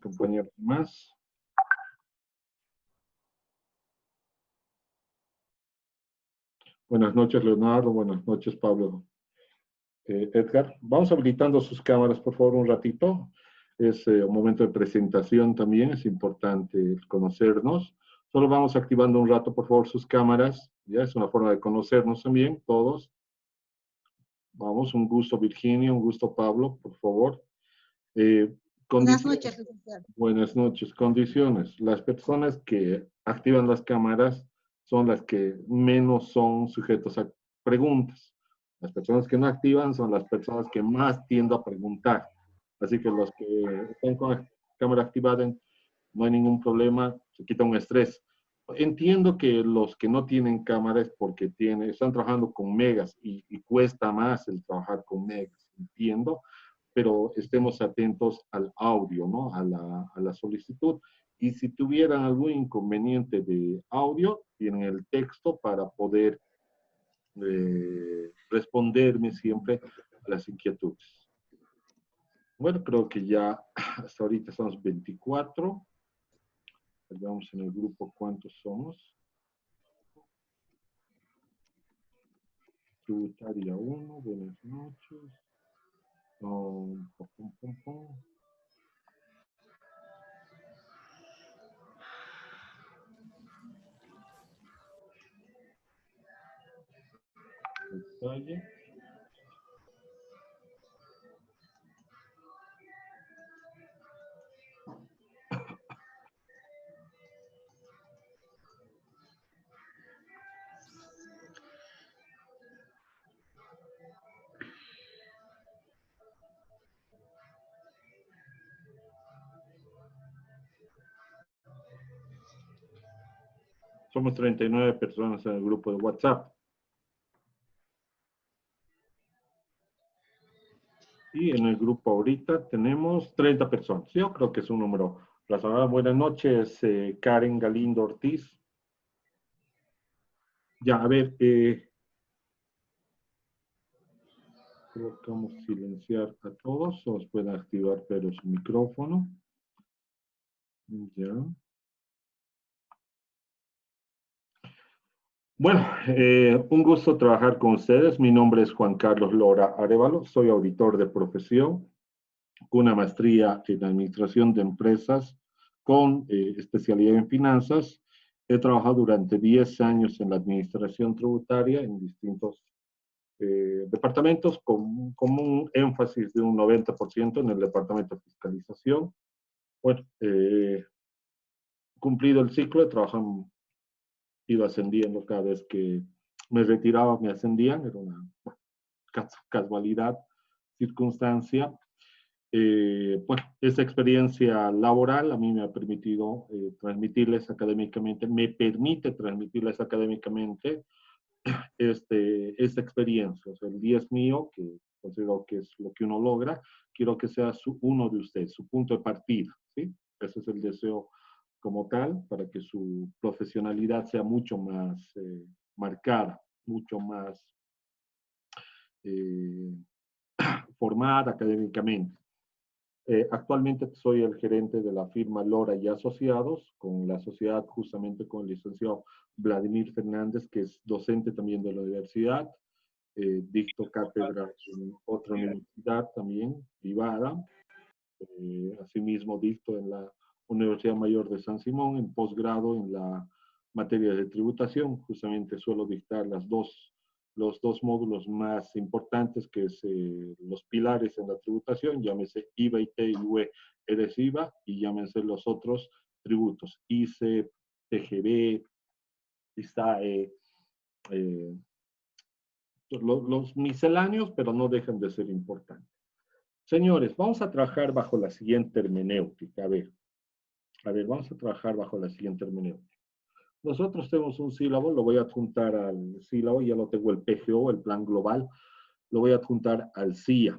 compañeros más. Buenas noches, Leonardo. Buenas noches, Pablo. Edgar, vamos habilitando sus cámaras, por favor, un ratito. Es un momento de presentación también, es importante conocernos. Solo vamos activando un rato, por favor, sus cámaras. Ya es una forma de conocernos también, todos. Vamos, un gusto, Virginia, un gusto, Pablo, por favor. Buenas noches, licenciado. Buenas noches. Condiciones. Las personas que activan las cámaras son las que menos son sujetos a preguntas. Las personas que no activan son las personas que más tienden a preguntar. Así que los que están con la cámara activada, no hay ningún problema, se quita un estrés. Entiendo que los que no tienen cámara es porque están trabajando con megas y cuesta más el trabajar con megas. Entiendo, pero estemos atentos al audio, ¿no? A la solicitud. Y si tuvieran algún inconveniente de audio, tienen el texto para poder responderme siempre a las inquietudes. Bueno, creo que ya hasta ahorita somos 24. Veamos en el grupo cuántos somos. Tributaria 1, buenas noches. Detalle. Somos 39 personas en el grupo de WhatsApp. Y en el grupo ahorita tenemos 30 personas. Yo creo que es un número razonable. Buenas noches, Karen Galindo Ortiz. Ya, a ver, colocamos silenciar a todos. Todos pueden activar pero su micrófono. Ya. Bueno, un gusto trabajar con ustedes. Mi nombre es Juan Carlos Lora Arévalo. Soy auditor de profesión con una maestría en administración de empresas con especialidad en finanzas. He trabajado durante 10 años en la administración tributaria en distintos departamentos, con un énfasis de un 90% en el departamento de fiscalización. Bueno, cumplido el ciclo, he trabajado, ido ascendiendo cada vez que me retiraba, me ascendían, era una casualidad, circunstancia. Bueno, esa experiencia laboral a mí me ha permitido transmitirles académicamente, me permite transmitirles académicamente esta experiencia. O sea, el día es mío, que considero que es lo que uno logra, quiero que sea uno de ustedes, su punto de partida, ¿sí? Ese es el deseo como tal, para que su profesionalidad sea mucho más marcada, mucho más formada académicamente. Actualmente soy el gerente de la firma Lora y Asociados, con la sociedad justamente con el licenciado Vladimir Fernández, que es docente también de la universidad. Dicto cátedra en otra universidad también, privada. Asimismo, dicto en la Universidad Mayor de San Simón, en posgrado en la materia de tributación. Justamente suelo dictar los dos módulos más importantes, que es los pilares en la tributación, llámese IVA, IT, IUE, eres IVA, y llámense los otros tributos, ICE, TGB, ISAE, los misceláneos, pero no dejan de ser importantes. Señores, vamos a trabajar bajo la siguiente hermenéutica. A ver, vamos a trabajar bajo la siguiente hermenéutica. Nosotros tenemos un sílabo, lo voy a adjuntar al sílabo, ya lo tengo el PGO, el plan global, lo voy a adjuntar al CIA.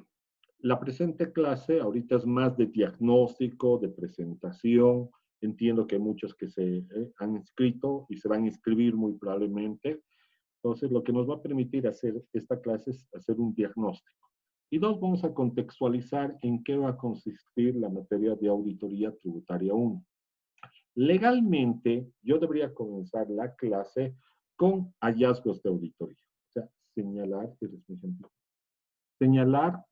La presente clase ahorita es más de diagnóstico, de presentación. Entiendo que hay muchos que se han inscrito y se van a inscribir muy probablemente. Entonces, lo que nos va a permitir hacer esta clase es hacer un diagnóstico. Y dos, vamos a contextualizar en qué va a consistir la materia de auditoría tributaria 1. Legalmente, yo debería comenzar la clase con hallazgos de auditoría. O sea, señalar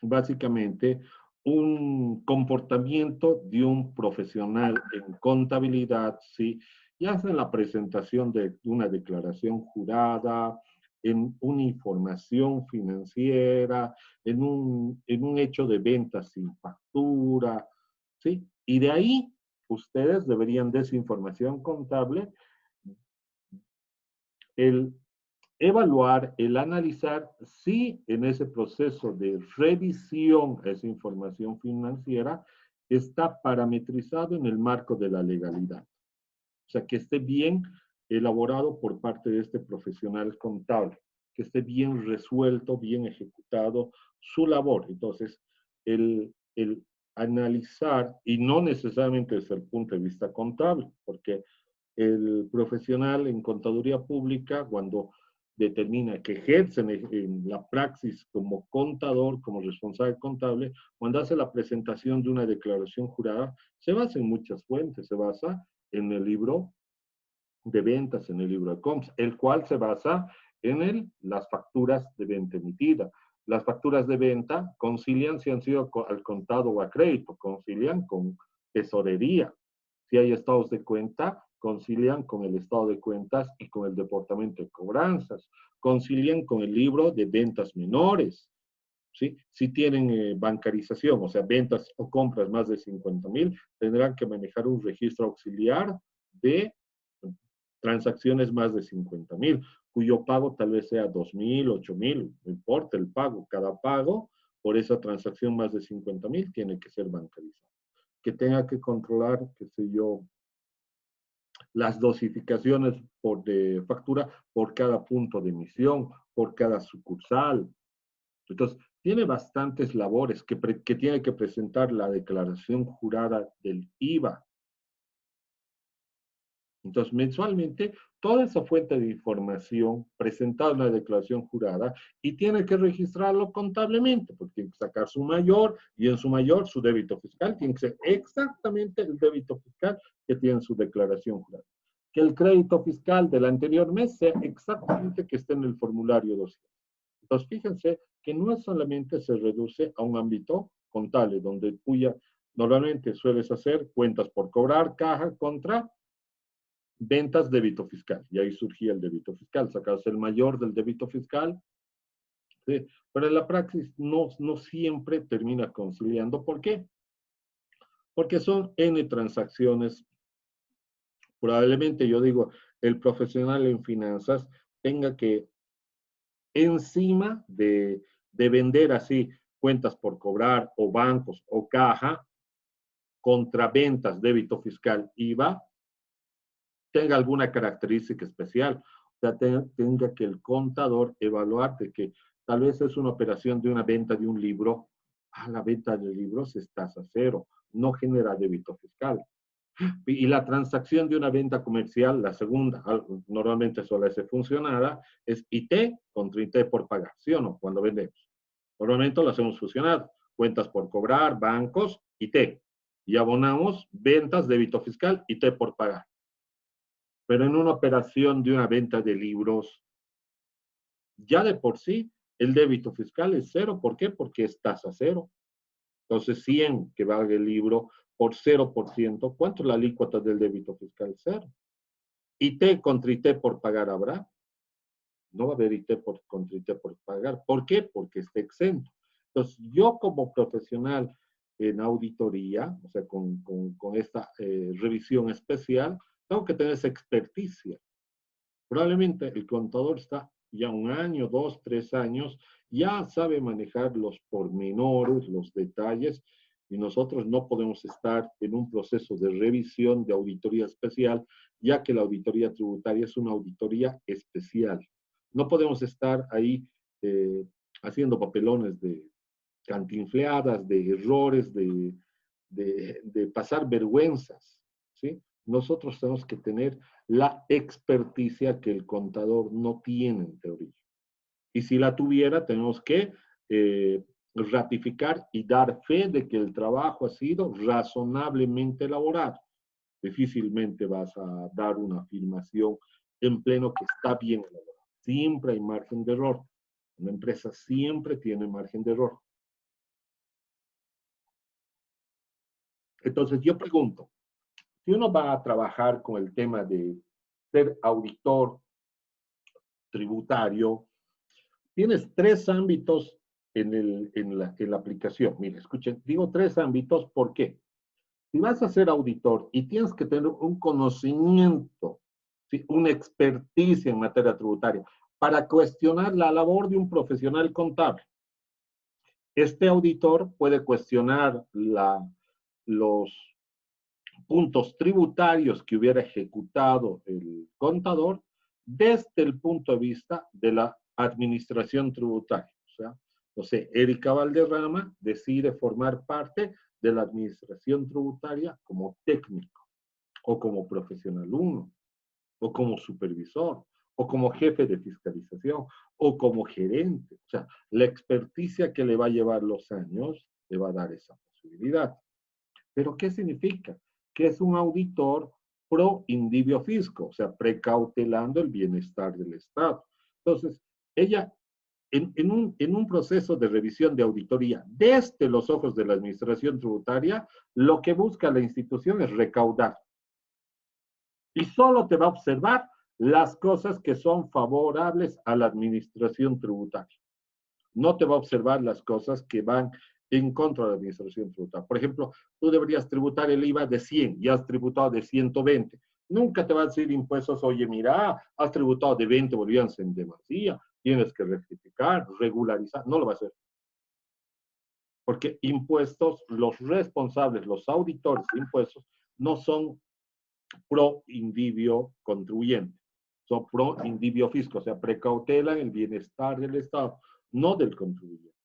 básicamente un comportamiento de un profesional en contabilidad, ¿sí? Ya sea en la presentación de una declaración jurada, en una información financiera, en un hecho de venta sin factura, ¿sí? Y de ahí ustedes deberían de esa información contable el evaluar, el analizar si en ese proceso de revisión a esa información financiera está parametrizado en el marco de la legalidad. O sea, que esté bien elaborado por parte de este profesional contable, que esté bien resuelto, bien ejecutado su labor. Entonces, el analizar, y no necesariamente desde el punto de vista contable, porque el profesional en contaduría pública, cuando determina que ejerce en la praxis como contador, como responsable contable, cuando hace la presentación de una declaración jurada, se basa en muchas fuentes, se basa en el libro de ventas, en el libro de compras, el cual se basa en las facturas de venta emitida. Las facturas de venta concilian si han sido al contado o a crédito, concilian con tesorería. Si hay estados de cuenta, concilian con el estado de cuentas y con el departamento de cobranzas, concilian con el libro de ventas menores, ¿sí? Si tienen bancarización, o sea, ventas o compras más de 50,000, tendrán que manejar un registro auxiliar de transacciones más de 50,000, cuyo pago tal vez sea 2,000, 8,000, no importa el pago, cada pago por esa transacción más de 50,000 tiene que ser bancarizado. Que tenga que controlar, qué sé yo, las dosificaciones de factura por cada punto de emisión, por cada sucursal. Entonces, tiene bastantes labores que tiene que presentar la declaración jurada del IVA. Entonces, mensualmente, toda esa fuente de información presentada en la declaración jurada y tiene que registrarlo contablemente, porque tiene que sacar su mayor y en su mayor su débito fiscal tiene que ser exactamente el débito fiscal que tiene en su declaración jurada. Que el crédito fiscal del anterior mes sea exactamente que esté en el formulario 200. Entonces, fíjense que no solamente se reduce a un ámbito contable, donde normalmente sueles hacer cuentas por cobrar, caja contra ventas, débito fiscal. Y ahí surgía el débito fiscal, sacas el mayor del débito fiscal. ¿Sí? Pero en la praxis no siempre termina conciliando. ¿Por qué? Porque son N transacciones. Probablemente, yo digo, el profesional en finanzas tenga que, encima de vender así cuentas por cobrar o bancos o caja, contra ventas, débito fiscal, IVA, tenga alguna característica especial. O sea, tenga que el contador evaluar de que tal vez es una operación de una venta de un libro. La venta de libros es tasa cero, no genera débito fiscal. Y la transacción de una venta comercial, la segunda, normalmente suele ser funcionada, es IT contra IT por pagar, ¿sí o no? Cuando vendemos. Normalmente lo hacemos fusionado. Cuentas por cobrar, bancos, IT. Y abonamos ventas, débito fiscal, IT por pagar. Pero en una operación de una venta de libros, ya de por sí, el débito fiscal es cero. ¿Por qué? Porque es tasa cero. Entonces, 100 que valga el libro por 0%, ¿cuánto es la alícuota del débito fiscal? Cero. IT contra IT por pagar habrá. No va a haber IT contra IT por pagar. ¿Por qué? Porque está exento. Entonces, yo como profesional en auditoría, o sea, con esta revisión especial, tengo que tener esa experticia. Probablemente el contador está ya 1 año, 2, 3 años, ya sabe manejar los pormenores, los detalles, y nosotros no podemos estar en un proceso de revisión de auditoría especial, ya que la auditoría tributaria es una auditoría especial. No podemos estar ahí haciendo papelones de cantinfleadas, de errores, de pasar vergüenzas, ¿sí? Nosotros tenemos que tener la experticia que el contador no tiene en teoría. Y si la tuviera, tenemos que ratificar y dar fe de que el trabajo ha sido razonablemente elaborado. Difícilmente vas a dar una afirmación en pleno que está bien elaborado. Siempre hay margen de error. Una empresa siempre tiene margen de error. Entonces yo pregunto, si uno va a trabajar con el tema de ser auditor tributario, tienes tres ámbitos en la aplicación. Mire, escuchen, digo tres ámbitos, ¿por qué? Si vas a ser auditor y tienes que tener un conocimiento, ¿sí? Una experticia en materia tributaria para cuestionar la labor de un profesional contable. Este auditor puede cuestionar los puntos tributarios que hubiera ejecutado el contador desde el punto de vista de la administración tributaria. O sea, no sé, Erika Valderrama decide formar parte de la administración tributaria como técnico, o como profesional 1, o como supervisor, o como jefe de fiscalización, o como gerente. O sea, la experticia que le va a llevar los años le va a dar esa posibilidad. ¿Pero qué significa? Que es un auditor pro indivio fisco, o sea, precautelando el bienestar del Estado. Entonces, ella, en un proceso de revisión de auditoría desde los ojos de la administración tributaria, lo que busca la institución es recaudar. Y solo te va a observar las cosas que son favorables a la administración tributaria. No te va a observar las cosas que van en contra de la administración tributaria. Por ejemplo, tú deberías tributar el IVA de 100 y has tributado de 120. Nunca te va a decir impuestos, oye, mira, has tributado de 20 bolivianos en demasía, tienes que rectificar, regularizar. No lo va a hacer. Porque impuestos, los responsables, los auditores de impuestos, no son pro indivio contribuyente, son pro indivio fisco, o sea, precautelan el bienestar del Estado, no del contribuyente.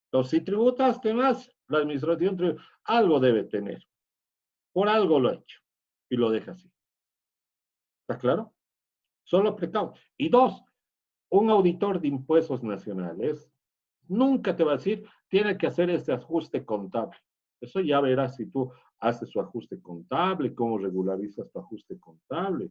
Entonces, si tributaste más, la administración algo debe tener. Por algo lo ha hecho. Y lo deja así. ¿Está claro? Solo precauto. Y dos, un auditor de impuestos nacionales nunca te va a decir, tiene que hacer este ajuste contable. Eso ya verás si tú haces su ajuste contable, cómo regularizas tu ajuste contable.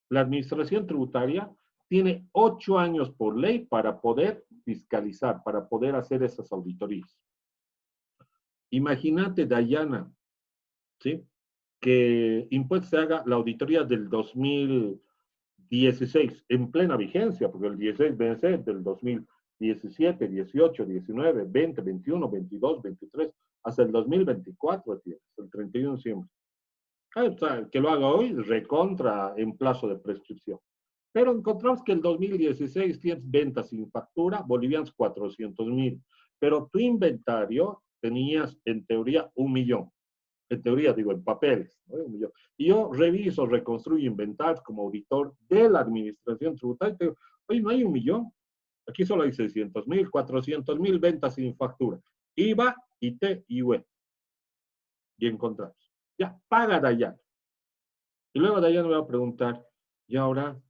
La administración tributaria tiene 8 años por ley para poder fiscalizar, para poder hacer esas auditorías. Imagínate, Dayana, ¿sí? Que Impuestos se haga la auditoría del 2016 en plena vigencia, porque el 16 vence del 2017, 18, 19, 20, 21, 22, 23, hasta el 2024, el 31 de diciembre. O sea, que lo haga hoy, recontra en plazo de prescripción. Pero encontramos que el 2016 tienes ventas sin factura, bolivianos 400,000. Pero tu inventario tenías en teoría 1,000,000. En teoría, digo, en papeles, ¿no? 1,000,000. Y yo reviso, reconstruyo inventarios como auditor de la administración tributaria y te digo, oye, no hay 1,000,000. Aquí solo hay 600,000, 400,000 ventas sin factura. IVA, IT y UE. Y encontramos. Ya, paga Dayana. Y luego Dayana me va a preguntar, y ahora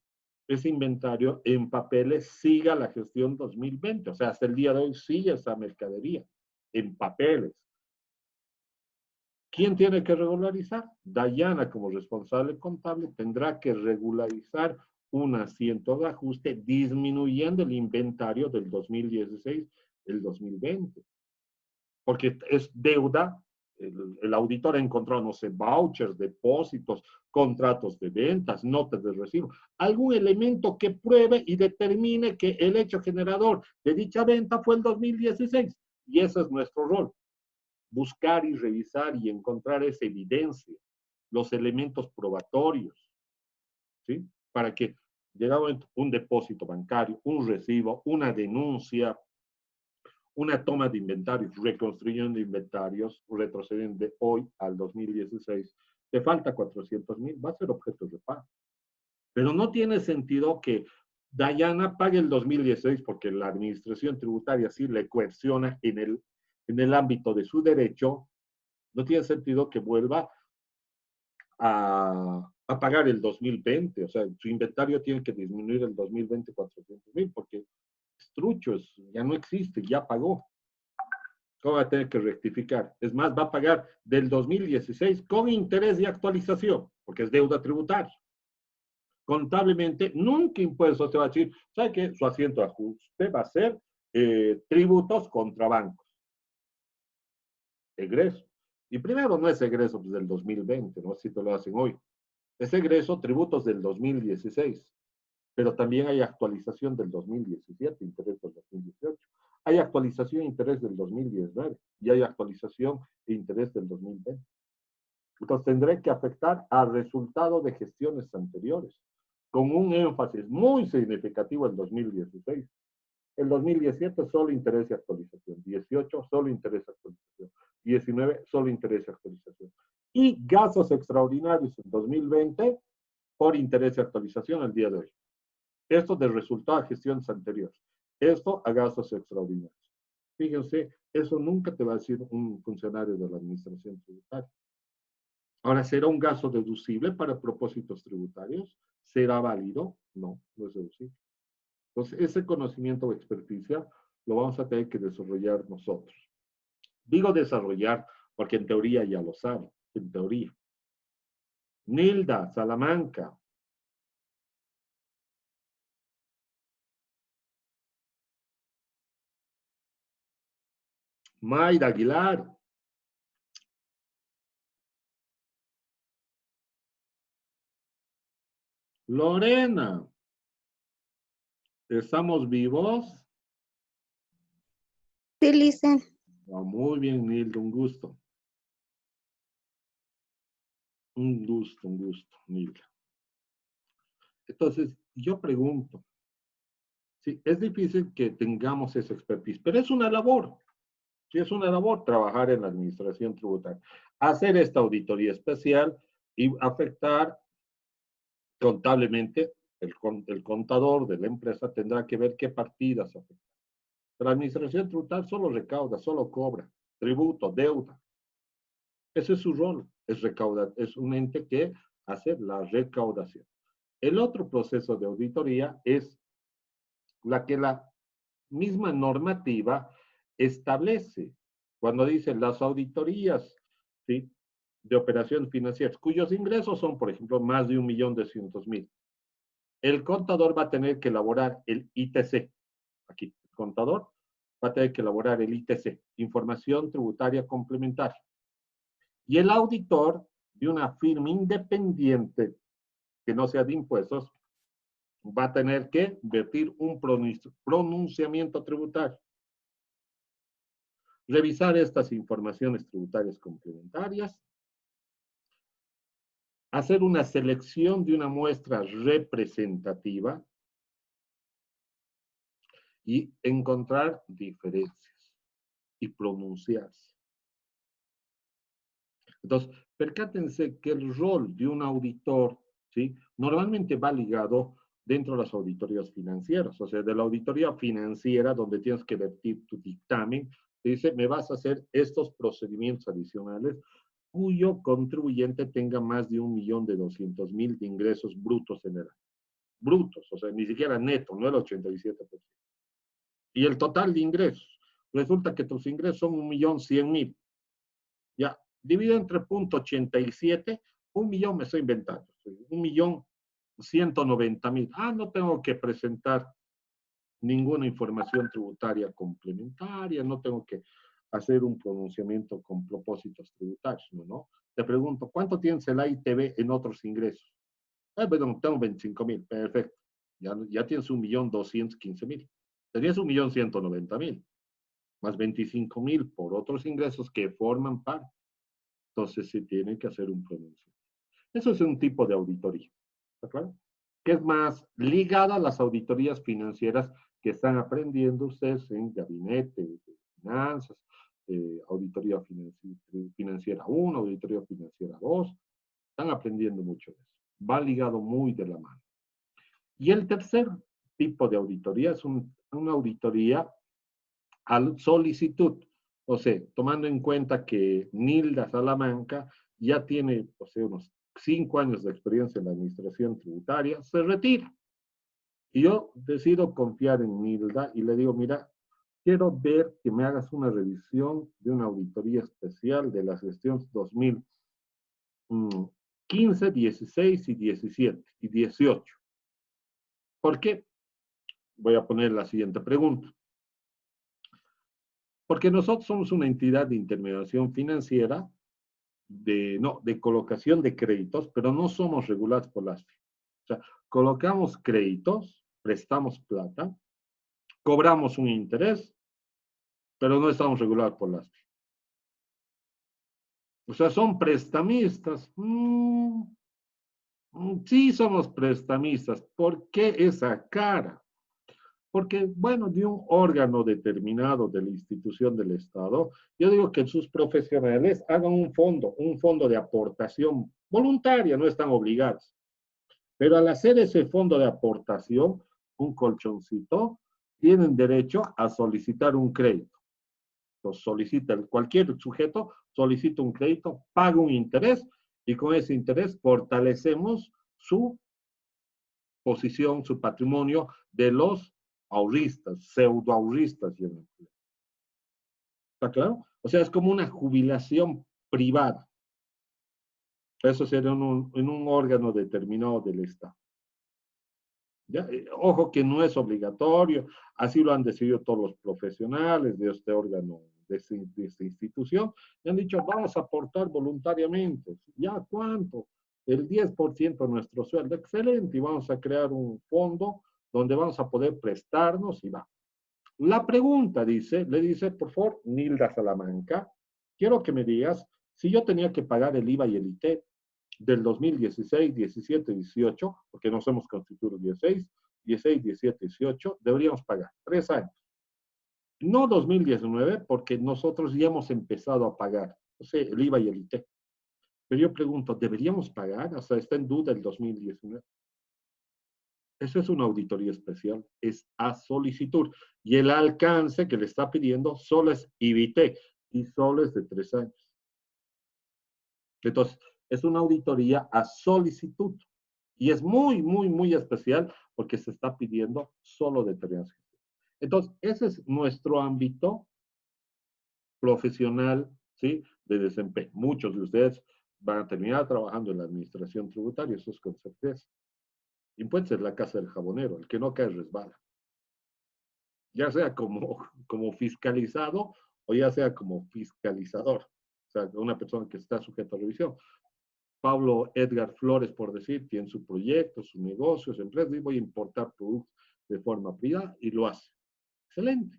ese inventario en papeles siga la gestión 2020. O sea, hasta el día de hoy sigue esa mercadería en papeles. ¿Quién tiene que regularizar? Dayana, como responsable contable, tendrá que regularizar un asiento de ajuste disminuyendo el inventario del 2016, el 2020. Porque es deuda. El auditor ha encontrado, no sé, vouchers, depósitos, contratos de ventas, notas de recibo, algún elemento que pruebe y determine que el hecho generador de dicha venta fue el 2016. Y ese es nuestro rol. Buscar y revisar y encontrar esa evidencia, los elementos probatorios, ¿sí? Para que llegado un depósito bancario, un recibo, una denuncia, una toma de inventarios, reconstruyendo inventarios, retroceden de hoy al 2016, te falta 400,000, va a ser objeto de pago. Pero no tiene sentido que Dayana pague el 2016 porque la administración tributaria sí le coerciona en el ámbito de su derecho. No tiene sentido que vuelva a pagar el 2020. O sea, su inventario tiene que disminuir el 2020 400,000 porque trucho, ya no existe, ya pagó. Va a tener que rectificar. Es más, va a pagar del 2016 con interés y actualización, porque es deuda tributaria. Contablemente, nunca impuesto te va a decir, ¿sabe qué? Su asiento de ajuste va a ser tributos contra bancos. Egreso. Y primero no es egreso del 2020, no sé si te lo hacen hoy. Es egreso tributos del 2016. Pero también hay actualización del 2017, interés del 2018. Hay actualización e interés del 2019 y hay actualización e interés del 2020. Entonces tendré que afectar al resultado de gestiones anteriores, con un énfasis muy significativo en 2016. El 2017 solo interés y actualización, 18 solo interés y actualización, 19 solo interés y actualización. Y gastos extraordinarios en 2020 por interés y actualización al día de hoy. Esto de resultado de gestiones anteriores. Esto a gastos extraordinarios. Fíjense, eso nunca te va a decir un funcionario de la administración tributaria. Ahora, ¿será un gasto deducible para propósitos tributarios? ¿Será válido? No, no es deducible. Entonces, ese conocimiento o experticia lo vamos a tener que desarrollar nosotros. Digo desarrollar porque en teoría ya lo saben, en teoría. Nilda, Salamanca. Mayra Aguilar. Lorena. ¿Estamos vivos? Sí, listen. Oh, muy bien, Nilda, un gusto. Un gusto, Nilda. Entonces, yo pregunto, sí, es difícil que tengamos esa expertise, pero es una labor. Sí, es una labor trabajar en la administración tributaria. Hacer esta auditoría especial y afectar contablemente, el contador de la empresa tendrá que ver qué partidas afectan. La administración tributaria solo recauda, solo cobra, tributo, deuda. Ese es su rol, es recaudar, es un ente que hace la recaudación. El otro proceso de auditoría es la que la misma normativa establece cuando dice las auditorías, ¿sí?, de operaciones financieras, cuyos ingresos son, por ejemplo, más de 1.200.000. El contador va a tener que elaborar el ITC. Aquí, el contador va a tener que elaborar el ITC, Información Tributaria Complementaria. Y el auditor de una firma independiente que no sea de impuestos va a tener que vertir un pronunciamiento tributario. Revisar estas informaciones tributarias complementarias, hacer una selección de una muestra representativa y encontrar diferencias y pronunciarse. Entonces, percátense que el rol de un auditor, ¿sí?, normalmente va ligado dentro de las auditorías financieras, o sea, de la auditoría financiera donde tienes que vertir tu dictamen, te dice, me vas a hacer estos procedimientos adicionales cuyo contribuyente tenga más de 1.200.000 de ingresos brutos en el año. Brutos, o sea, ni siquiera neto, no el 87%. Y el total de ingresos, resulta que tus ingresos son 1.100.000. Ya, dividido entre .87, 1.000.000 me estoy inventando, 1.190.000. Ah, no tengo que presentar ninguna información tributaria complementaria, no tengo que hacer un pronunciamiento con propósitos tributarios, ¿no? Te pregunto, ¿cuánto tienes el AITB en otros ingresos? Bueno, tengo 25.000, perfecto. Ya tienes 1.215.000. Tenías 1.190.000, más 25.000 por otros ingresos que forman parte. Entonces se tiene que hacer un pronunciamiento. Eso es un tipo de auditoría, ¿está claro? Que es más ligada a las auditorías financieras que están aprendiendo ustedes en gabinete de finanzas, auditoría financiera 1, auditoría financiera 2, están aprendiendo mucho de eso. Va ligado muy de la mano. Y el tercer tipo de auditoría es una auditoría a solicitud. O sea, tomando en cuenta que Nilda Salamanca ya tiene, o sea, unos 5 años de experiencia en la administración tributaria, se retira. Y yo decido confiar en Nilda y le digo, mira, quiero ver que me hagas una revisión de una auditoría especial de las gestiones 2015, 16 y 17 y 18. ¿Por qué? Voy a poner la siguiente pregunta. Porque nosotros somos una entidad de intermediación financiera, de colocación de créditos, pero no somos regulados por la ASFI. O sea, colocamos créditos, prestamos plata, cobramos un interés, pero no estamos regulados por la ASFI. O sea, son prestamistas. Sí, somos prestamistas. ¿Por qué esa cara? Porque, bueno, de un órgano determinado de la institución del Estado, yo digo que sus profesionales hagan un fondo de aportación voluntaria, no están obligados. Pero al hacer ese fondo de aportación, un colchoncito, tienen derecho a solicitar un crédito. Entonces, cualquier sujeto solicita un crédito, paga un interés y con ese interés fortalecemos su posición, su patrimonio de los ahorristas, pseudo ahorristas. ¿Está claro? O sea, es como una jubilación privada. Eso sería en un órgano determinado del Estado. ¿Ya? Ojo que no es obligatorio, así lo han decidido todos los profesionales de este órgano, de esta institución, y han dicho, vamos a aportar voluntariamente. ¿Ya cuánto? El 10% de nuestro sueldo. Excelente, y vamos a crear un fondo donde vamos a poder prestarnos y va. La pregunta le dice, por favor, Nilda Salamanca, quiero que me digas si yo tenía que pagar el IVA y el IT del 2016, 17, 18, porque nos hemos constituido 16, 16, 17, 18, deberíamos pagar 3 años. No 2019, porque nosotros ya hemos empezado a pagar, o sea, el IVA y el IT. Pero yo pregunto, ¿deberíamos pagar? O sea, está en duda el 2019. Eso es una auditoría especial, es a solicitud. Y el alcance que le está pidiendo solo es IVT y solo es de 3 años. Entonces, es una auditoría a solicitud. Y es muy, muy, muy especial porque se está pidiendo solo determinadas gestiones. Entonces, ese es nuestro ámbito profesional, ¿sí? De desempeño. Muchos de ustedes van a terminar trabajando en la administración tributaria, eso es con certeza. Y puede ser la casa del jabonero, el que no cae resbala. Ya sea como fiscalizado o ya sea como fiscalizador. O sea, una persona que está sujeta a revisión. Pablo Edgar Flores, por decir, tiene su proyecto, su negocio, su empresa, y voy a importar productos de forma privada y lo hace. Excelente.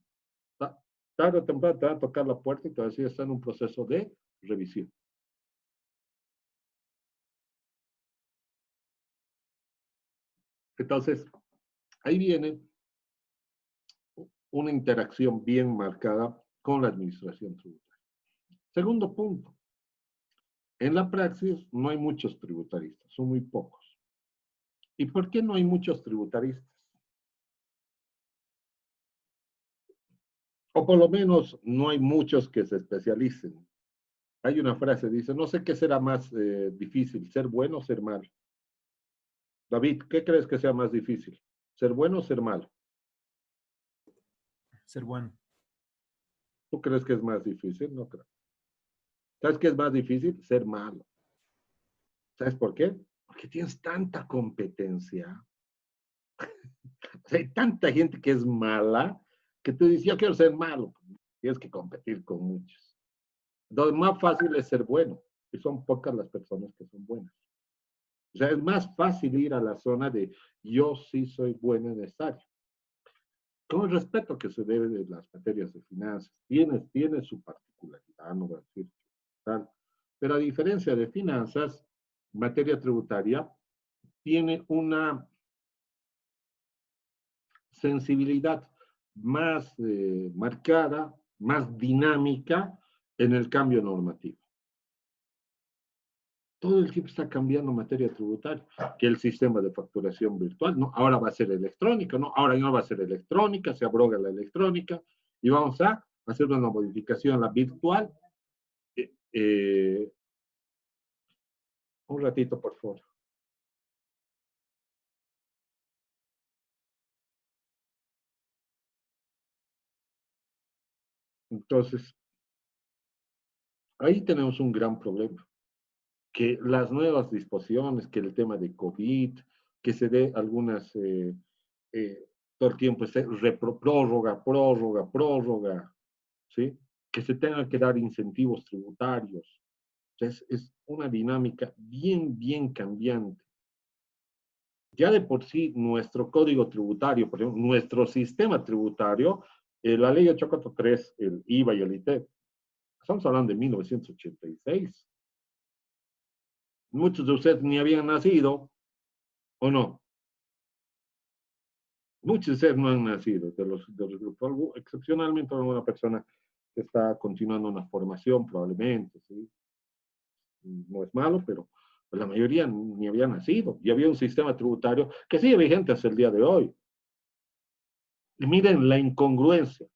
Tarde o temprano te va a tocar la puerta y te va a decir, está en un proceso de revisión. Entonces, ahí viene una interacción bien marcada con la administración tributaria. Segundo punto, en la praxis no hay muchos tributaristas, son muy pocos. ¿Y por qué no hay muchos tributaristas? O por lo menos no hay muchos que se especialicen. Hay una frase, dice, no sé qué será más difícil, ser bueno o ser malo. David, ¿qué crees que sea más difícil? ¿Ser bueno o ser malo? Ser bueno. ¿Tú crees que es más difícil? No creo. ¿Sabes qué es más difícil? Ser malo. ¿Sabes por qué? Porque tienes tanta competencia. O sea, hay tanta gente que es mala que tú dices, yo quiero ser malo. Tienes que competir con muchos. Entonces, más fácil es ser bueno. Y son pocas las personas que son buenas. O sea, es más fácil ir a la zona de yo sí soy bueno en esta área. Con el respeto que se debe de las materias de finanzas, tiene su particularidad, no voy a decir tal, pero a diferencia de finanzas, materia tributaria tiene una sensibilidad más marcada, más dinámica en el cambio normativo. Todo el tiempo está cambiando materia tributaria, que el sistema de facturación virtual, ¿no? Ahora va a ser electrónica, ¿no? Ahora no va a ser electrónica, se abroga la electrónica y vamos a hacer una modificación a la virtual. Un ratito, por favor. Entonces, ahí tenemos un gran problema, que las nuevas disposiciones, que el tema de COVID, que se dé algunas, todo el tiempo esté prórroga, prórroga, prórroga, ¿sí? Que se tengan que dar incentivos tributarios. Entonces, es una dinámica bien, bien cambiante. Ya de por sí, nuestro código tributario, por ejemplo, nuestro sistema tributario, la ley 843, el IVA y el IT, estamos hablando de 1986. Muchos de ustedes ni habían nacido, ¿o no? Muchos de ustedes no han nacido, de los grupos, excepcionalmente una persona que está continuando una formación probablemente, ¿sí? No es malo, pero la mayoría ni había nacido. Y había un sistema tributario que sigue vigente hasta el día de hoy. Y miren la incongruencia.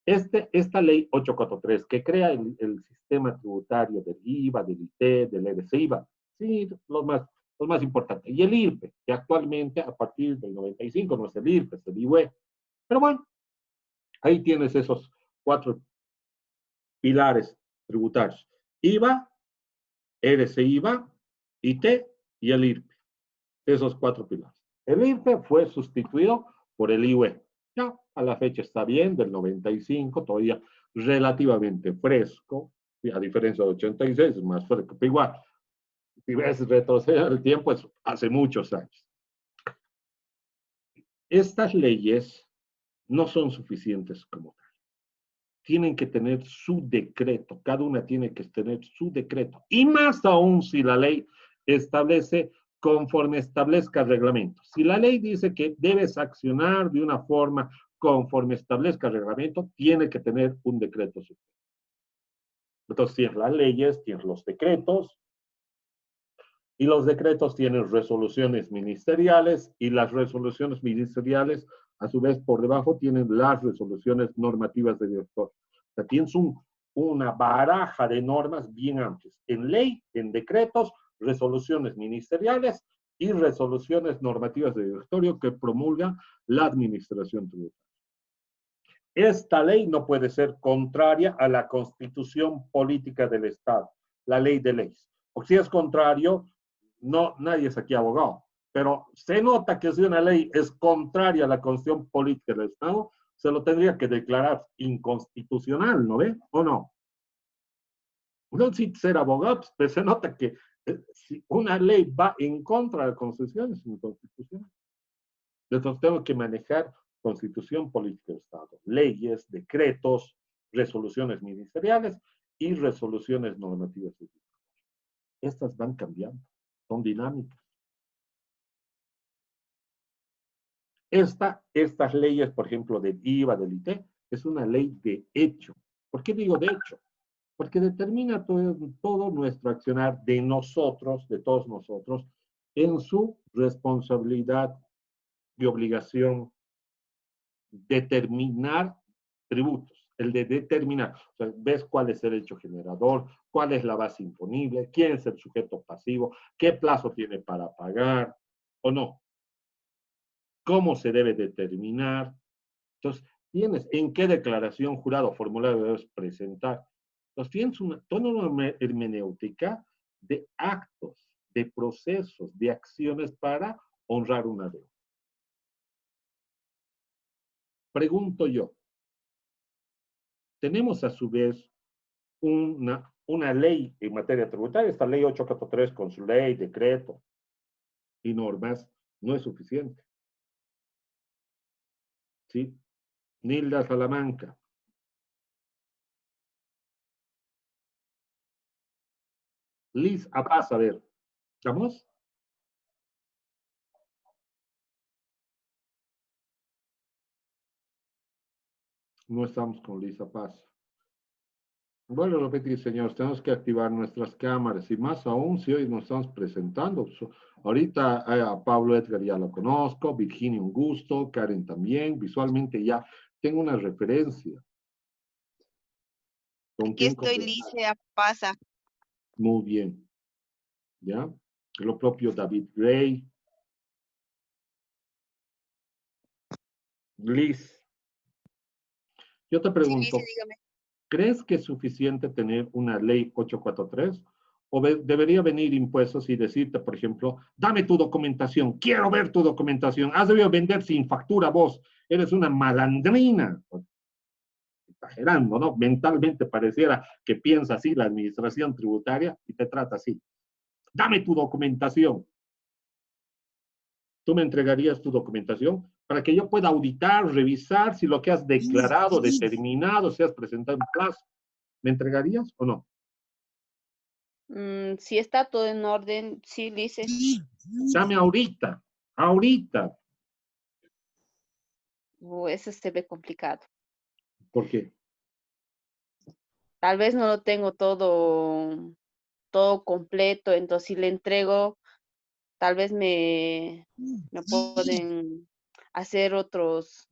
Esta ley 843 que crea el sistema tributario del IVA, del IT, del EDC-IVA, sí, los más importantes. Y el IRPE, que actualmente a partir del 95 no es el IRPE, es el IUE. Pero bueno, ahí tienes esos 4 pilares tributarios. IVA, EDC-IVA, IT y el IRPE. Esos 4 pilares. El IRPE fue sustituido por el IUE. Ya, a la fecha está bien, del 95, todavía relativamente fresco, a diferencia de 86, es más fresco, pero igual, si ves retroceder el tiempo, es hace muchos años. Estas leyes no son suficientes como tal. Tienen que tener su decreto, cada una tiene que tener su decreto, y más aún si la ley establece conforme establezca el reglamento. Si la ley dice que debes accionar de una forma conforme establezca el reglamento, tiene que tener un decreto supremo. Entonces tienes las leyes, tienes los decretos, y los decretos tienen resoluciones ministeriales, y las resoluciones ministeriales, a su vez, por debajo tienen las resoluciones normativas de director. O sea, tienes una baraja de normas bien amplias, en ley, en decretos, resoluciones ministeriales y resoluciones normativas de directorio que promulga la administración tributaria. Esta ley no puede ser contraria a la constitución política del Estado, la ley de leyes. Porque si es contrario, no, nadie es aquí abogado, pero se nota que si una ley es contraria a la constitución política del Estado, se lo tendría que declarar inconstitucional, ¿no ve? ¿O no? No necesita ser abogado, pero se nota que si una ley va en contra de la constitución, es inconstitucional. Entonces tengo que manejar constitución política del Estado, leyes, decretos, resoluciones ministeriales y resoluciones normativas. Estas van cambiando, son dinámicas. Estas leyes, por ejemplo, del IVA, del IT, es una ley de hecho. ¿Por qué digo de hecho? Porque determina todo nuestro accionar de nosotros, de todos nosotros, en su responsabilidad y obligación determinar tributos, el de determinar, o sea, ves cuál es el hecho generador, cuál es la base imponible, quién es el sujeto pasivo, qué plazo tiene para pagar o no, cómo se debe determinar. Entonces, tienes en qué declaración jurado o formulario debes presentar. Entonces, tienes toda una hermenéutica de actos, de procesos, de acciones para honrar una deuda. Pregunto yo, tenemos a su vez una ley en materia tributaria, esta ley 843 con su ley, decreto y normas, no es suficiente. ¿Sí? Nilda Salamanca. Liz Apaz, a ver, ¿estamos? No estamos con Liz Apaz. Bueno, repetir, señores, tenemos que activar nuestras cámaras y más aún si hoy nos estamos presentando. Ahorita a Pablo Edgar ya lo conozco, Virginia un gusto, Karen también, visualmente ya tengo una referencia. Aquí estoy, Licia, pasa. Muy bien, ¿ya? Lo propio David Gray. Liz, yo te pregunto, Sí, dígame. ¿Crees que es suficiente tener una ley 843? ¿O debería venir impuestos y decirte, por ejemplo, dame tu documentación, quiero ver tu documentación, has debido vender sin factura vos, eres una malandrina? Exagerando, ¿no? Mentalmente pareciera que piensa así la administración tributaria y te trata así. Dame tu documentación. ¿Tú me entregarías tu documentación para que yo pueda auditar, revisar si lo que has declarado, determinado, si has presentado en plazo? ¿Me entregarías o no? Si está todo en orden, sí, Lice. Dame ahorita, ahorita. Eso se ve complicado. ¿Por qué? Tal vez no lo tengo todo completo, entonces si le entrego, tal vez me pueden hacer otros,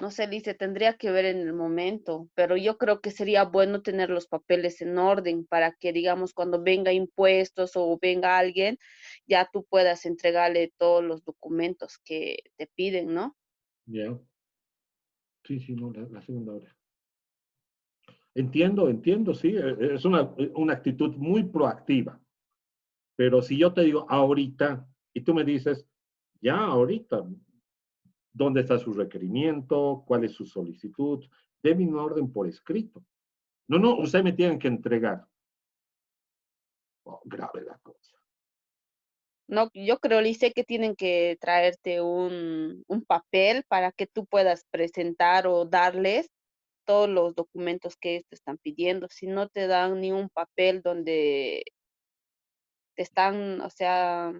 no sé, Lice, tendría que ver en el momento, pero yo creo que sería bueno tener los papeles en orden para que, digamos, cuando venga impuestos o venga alguien, ya tú puedas entregarle todos los documentos que te piden, ¿no? Ya. Sí, sí, no, la segunda hora. Entiendo, sí, es una actitud muy proactiva. Pero si yo te digo ahorita y tú me dices, ya ahorita, ¿dónde está su requerimiento? ¿Cuál es su solicitud? Deme un orden por escrito. No, no, usted me tiene que entregar. Oh, grave la cosa. No, yo creo, Lice, que tienen que traerte un papel para que tú puedas presentar o darles todos los documentos que ellos te están pidiendo. Si no te dan ni un papel donde te están, o sea,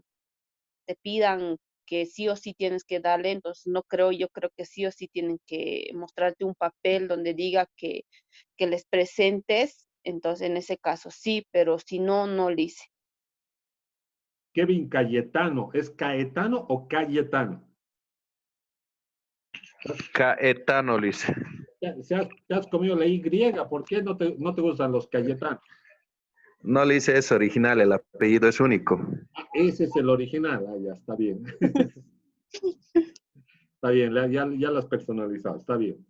te pidan que sí o sí tienes que darle, entonces no creo, yo creo que sí o sí tienen que mostrarte un papel donde diga que les presentes, entonces en ese caso sí, pero si no, no, Lice. Kevin Cayetano, ¿es Caetano o Cayetano? Caetano, Lice. Te has comido la Y, ¿por qué no te gustan los Cayetanos? No, Lice es original, el apellido es único. Ah, ese es el original, ah, ya está bien. Está bien, ya lo has personalizado, está bien.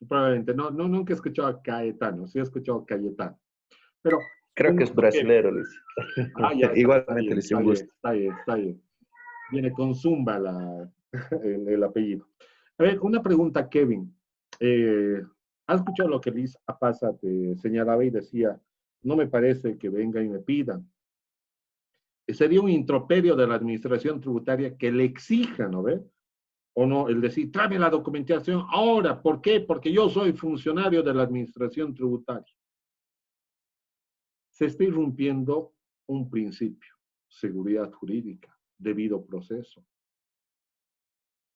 Probablemente, nunca he escuchado a Caetano, sí he escuchado a Cayetano. Pero, Creo un que es gusto, Kevin. brasilero, Lice. Ah, ya está Igualmente, bien, Lice, está un bien, gusto. está bien, está bien. Viene con Zumba el apellido. A ver, una pregunta, Kevin. ¿Has escuchado lo que Liz Apaza te señalaba y decía, no me parece que venga y me pidan? Sería un improperio de la administración tributaria que le exija, ¿no ve? O no, el decir, tráeme la documentación ahora. ¿Por qué? Porque yo soy funcionario de la administración tributaria. Se está irrumpiendo un principio, seguridad jurídica, debido proceso.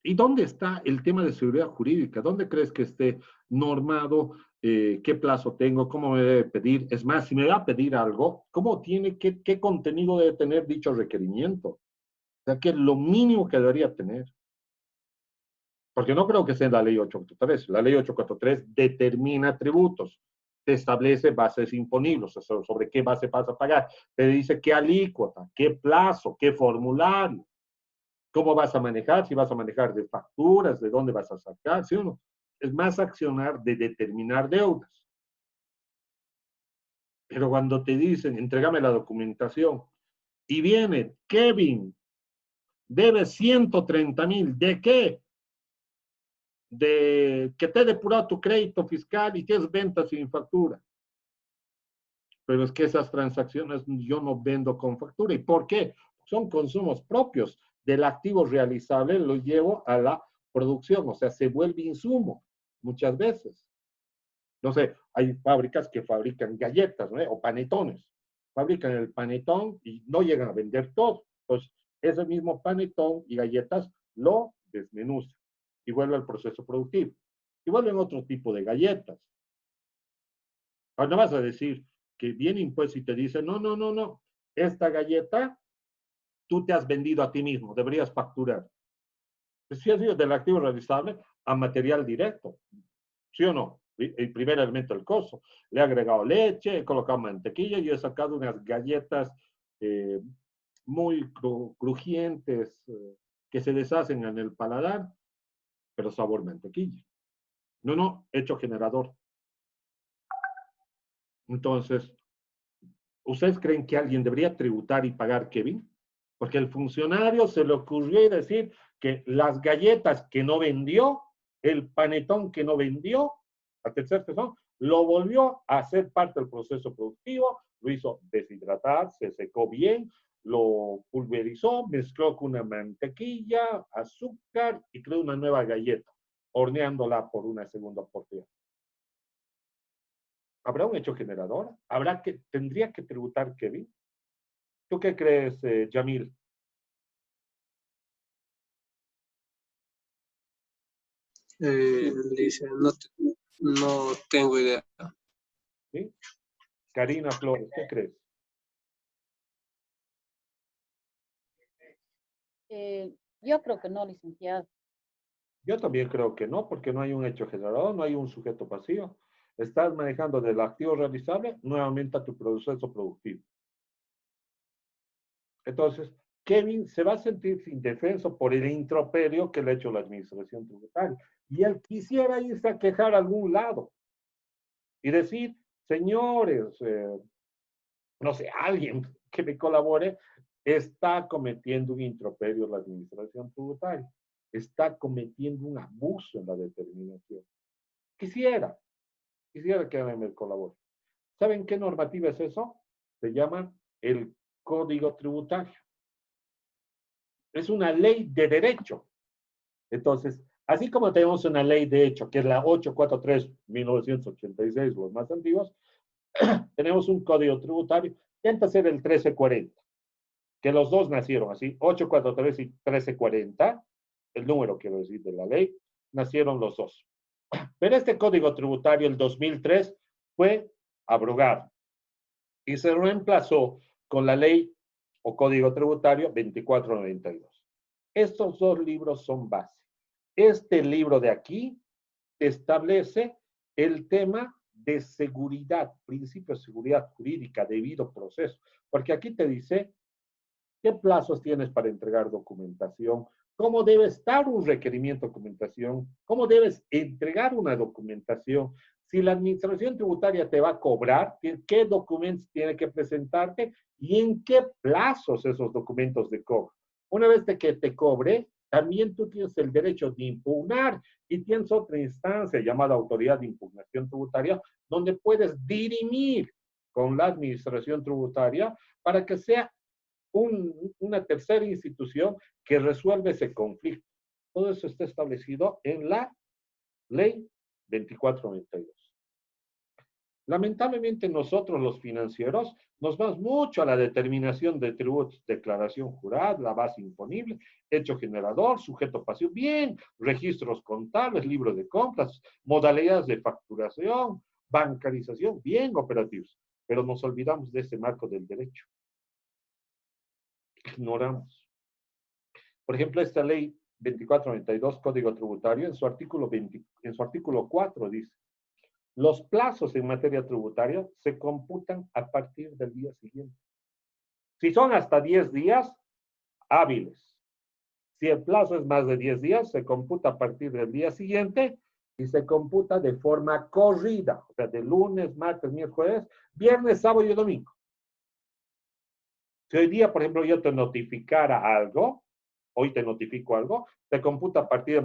¿Y dónde está el tema de seguridad jurídica? ¿Dónde crees que esté normado? ¿Qué plazo tengo? ¿Cómo me debe pedir? Es más, si me va a pedir algo, ¿cómo tiene, qué contenido debe tener dicho requerimiento? O sea, que es lo mínimo que debería tener. Porque no creo que sea la ley 843. La ley 843 determina tributos, te establece bases imponibles, sobre qué base vas a pagar, te dice qué alícuota, qué plazo, qué formulario, cómo vas a manejar, si vas a manejar de facturas, de dónde vas a sacar, ¿sí o no? Es más accionar de determinar deudas. Pero cuando te dicen, entrégame la documentación, y viene, Kevin, debe 130,000, ¿de qué? De que te he depurado tu crédito fiscal y tienes ventas sin factura. Pero es que esas transacciones yo no vendo con factura. ¿Y por qué? Son consumos propios del activo realizable, lo llevo a la producción, o sea, se vuelve insumo muchas veces. No sé, hay fábricas que fabrican galletas, ¿no? O panetones. Fabrican el panetón y no llegan a vender todo. Entonces, ese mismo panetón y galletas lo desmenuzan y vuelve al proceso productivo. Y vuelven otro tipo de galletas. Ahora no vas a decir que viene impuesto y te dice, no, esta galleta tú te has vendido a ti mismo, deberías facturar. Pues sí ha sido del activo realizable a material directo, ¿sí o no? El primer elemento del costo. Le he agregado leche, he colocado mantequilla y he sacado unas galletas eh, muy crujientes que se deshacen en el paladar, pero sabor mantequilla. No, hecho generador. Entonces, ¿ustedes creen que alguien debería tributar y pagar Kevin? Porque el funcionario se le ocurrió decir que las galletas que no vendió, el panetón que no vendió, a tercer persona, lo volvió a hacer parte del proceso productivo, lo hizo deshidratar, se secó bien, lo pulverizó, mezcló con una mantequilla, azúcar y creó una nueva galleta, horneándola por una segunda oportunidad. ¿Habrá un hecho generador? ¿Tendría que tributar Kevin? ¿Tú qué crees, Yamil? Dice, no tengo idea. ¿Sí? Karina Flores, ¿qué crees? Yo creo que no, licenciado. Yo también creo que no, porque no hay un hecho generador, no hay un sujeto pasivo. Estás manejando del activo realizable nuevamente a tu proceso productivo. Entonces, Kevin se va a sentir indefenso por el improperio que le ha hecho la administración tributaria. Y él quisiera irse a quejar a algún lado y decir, señores, no sé, alguien que me colabore está cometiendo un improperio la administración tributaria, está cometiendo un abuso en la determinación. Quisiera que me colabore. ¿Saben qué normativa es eso? Se llama el Código Tributario. Es una ley de derecho. Entonces, así como tenemos una ley de hecho, que es la 843-1986, los más antiguos, tenemos un código tributario, intenta ser el 1340, que los dos nacieron así, 843 y 1340, el número, quiero decir, de la ley, nacieron los dos. Pero este código tributario, el 2003, fue abrogado y se reemplazó con la ley o código tributario 2492. Estos dos libros son base. Este libro de aquí establece el tema de seguridad, principio de seguridad jurídica, debido proceso, porque aquí te dice qué plazos tienes para entregar documentación, cómo debe estar un requerimiento de documentación, cómo debes entregar una documentación, si la administración tributaria te va a cobrar, qué documentos tiene que presentarte y en qué plazos esos documentos de cobro. Una vez que te cobre, también tú tienes el derecho de impugnar y tienes otra instancia llamada autoridad de impugnación tributaria, donde puedes dirimir con la administración tributaria para que sea una tercera institución que resuelve ese conflicto. Todo eso está establecido en la ley 2492. Lamentablemente nosotros los financieros nos vamos mucho a la determinación de tributos, declaración jurada, la base imponible, hecho generador, sujeto pasivo, bien, registros contables, libro de compras, modalidades de facturación, bancarización, bien operativos, pero nos olvidamos de ese marco del derecho. Ignoramos. Por ejemplo, esta ley 2492, Código Tributario, en su artículo 4 dice, los plazos en materia tributaria se computan a partir del día siguiente. Si son hasta 10 días hábiles, si el plazo es más de 10 días, se computa a partir del día siguiente y se computa de forma corrida, o sea, de lunes, martes, miércoles, viernes, sábado y domingo. Si hoy día, por ejemplo, yo te notificara algo, hoy te notifico algo, se computa a partir